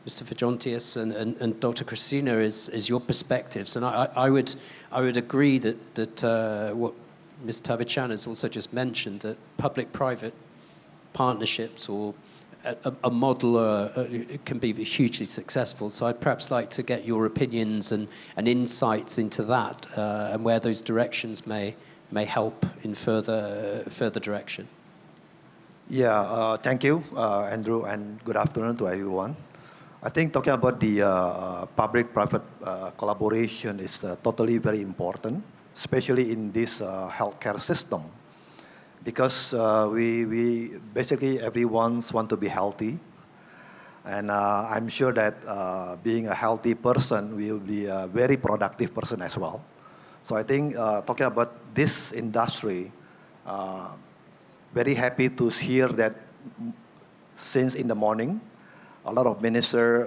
Mr. Vidjongtius and Dr. Christina is your perspectives, and I would agree that what Ms. Tavichan has also just mentioned, that public-private partnerships or a model can be hugely successful. So I'd perhaps like to get your opinions and insights into that and where those directions may help in further direction. Yeah, thank you, Andrew, and good afternoon to everyone. I think talking about the public-private collaboration is totally very important, especially in this healthcare system, because we basically everyone wants to be healthy, and I'm sure that being a healthy person will be a very productive person as well. So I think talking about this industry, very happy to hear that since in the morning, a lot of ministers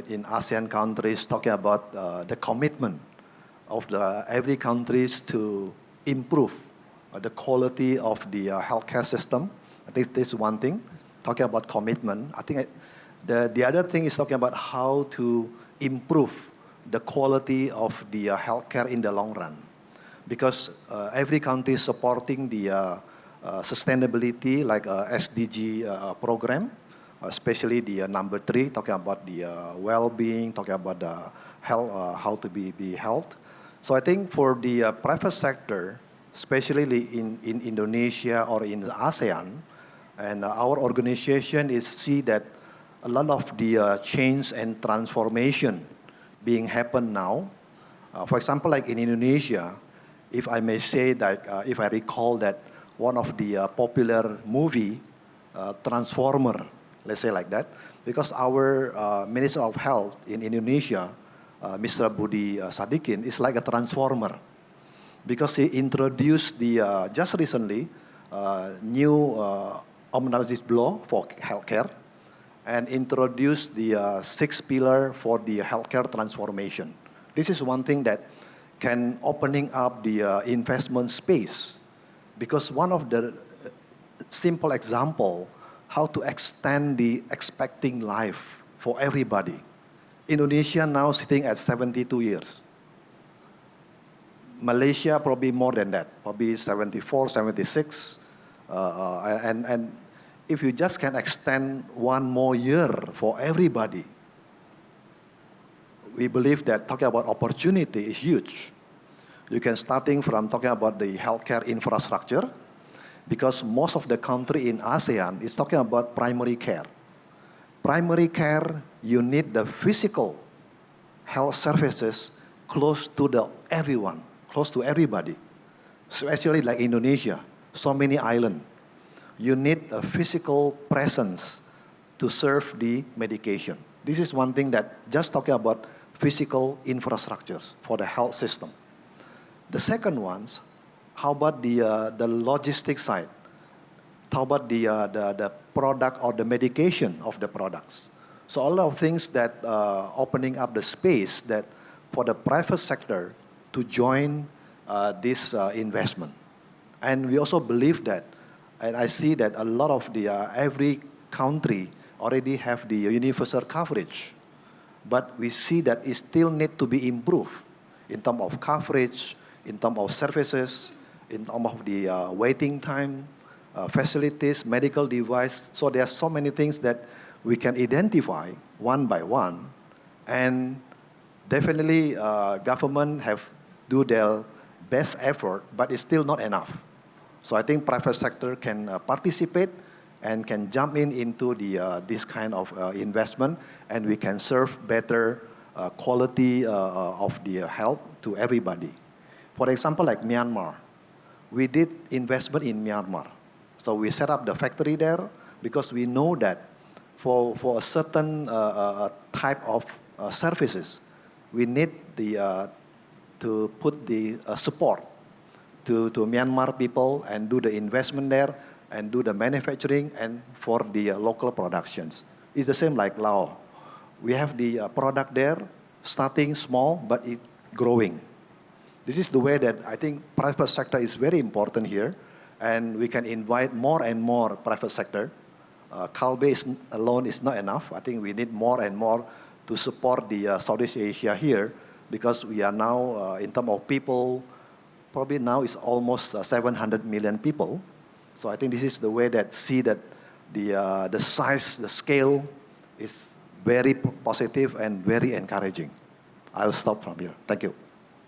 in ASEAN countries talking about the commitment of every countries to improve the quality of the healthcare system. I think this is one thing, talking about commitment. I think the other thing is talking about how to improve the quality of the healthcare in the long run. Because every country is supporting the sustainability, like SDG program, especially the number 3, talking about the well-being, talking about the health, how to be health. So I think for the private sector, especially in Indonesia or in ASEAN, and our organization is see that a lot of the change and transformation being happen now. For example, like in Indonesia, if I may say that, if I recall that one of the popular movie, Transformer, let's say like that, because our Minister of Health in Indonesia, Mr. Budi Sadikin, is like a transformer, because he introduced the just recently new omnibus law for healthcare, and introduced the 6 pillar for the healthcare transformation. This is one thing that can opening up the investment space, because one of the simple example how to extend the expecting life for everybody. Indonesia now sitting at 72 years. Malaysia probably more than that, probably 74, 76. And if you just can extend 1 more year for everybody, we believe that talking about opportunity is huge. You can starting from talking about the healthcare infrastructure, because most of the country in ASEAN is talking about primary care. Primary care, you need the physical health services close to everyone, close to everybody. Especially like Indonesia, so many islands. You need a physical presence to serve the medication. This is one thing that just talking about physical infrastructures for the health system. The second ones, how about the logistic side? How about the product or the medication of the products? So a lot of things that opening up the space that for the private sector to join this investment. And we also believe that, and I see that a lot of the every country already have the universal coverage, but we see that it still need to be improved in terms of coverage, in terms of services, in terms of the waiting time, facilities, medical device. So there are so many things that we can identify one by one, and definitely government have do their best effort, but it's still not enough. So I think private sector can participate and can jump into this kind of investment, and we can serve better quality of the health to everybody. For example, like Myanmar, we did investment in Myanmar. So we set up the factory there because we know that for a certain type of services, we need to put the support to Myanmar people and do the investment there and do the manufacturing and for the local productions. It's the same like Laos. We have the product there, starting small, but it growing. This is the way that I think private sector is very important here, and we can invite more and more private sector alone is not enough. I think we need more and more to support the Southeast Asia here, because we are now, in terms of people, probably now it's almost 700 million people. So I think this is the way that the size, the scale is very positive and very encouraging. I'll stop from here. Thank you.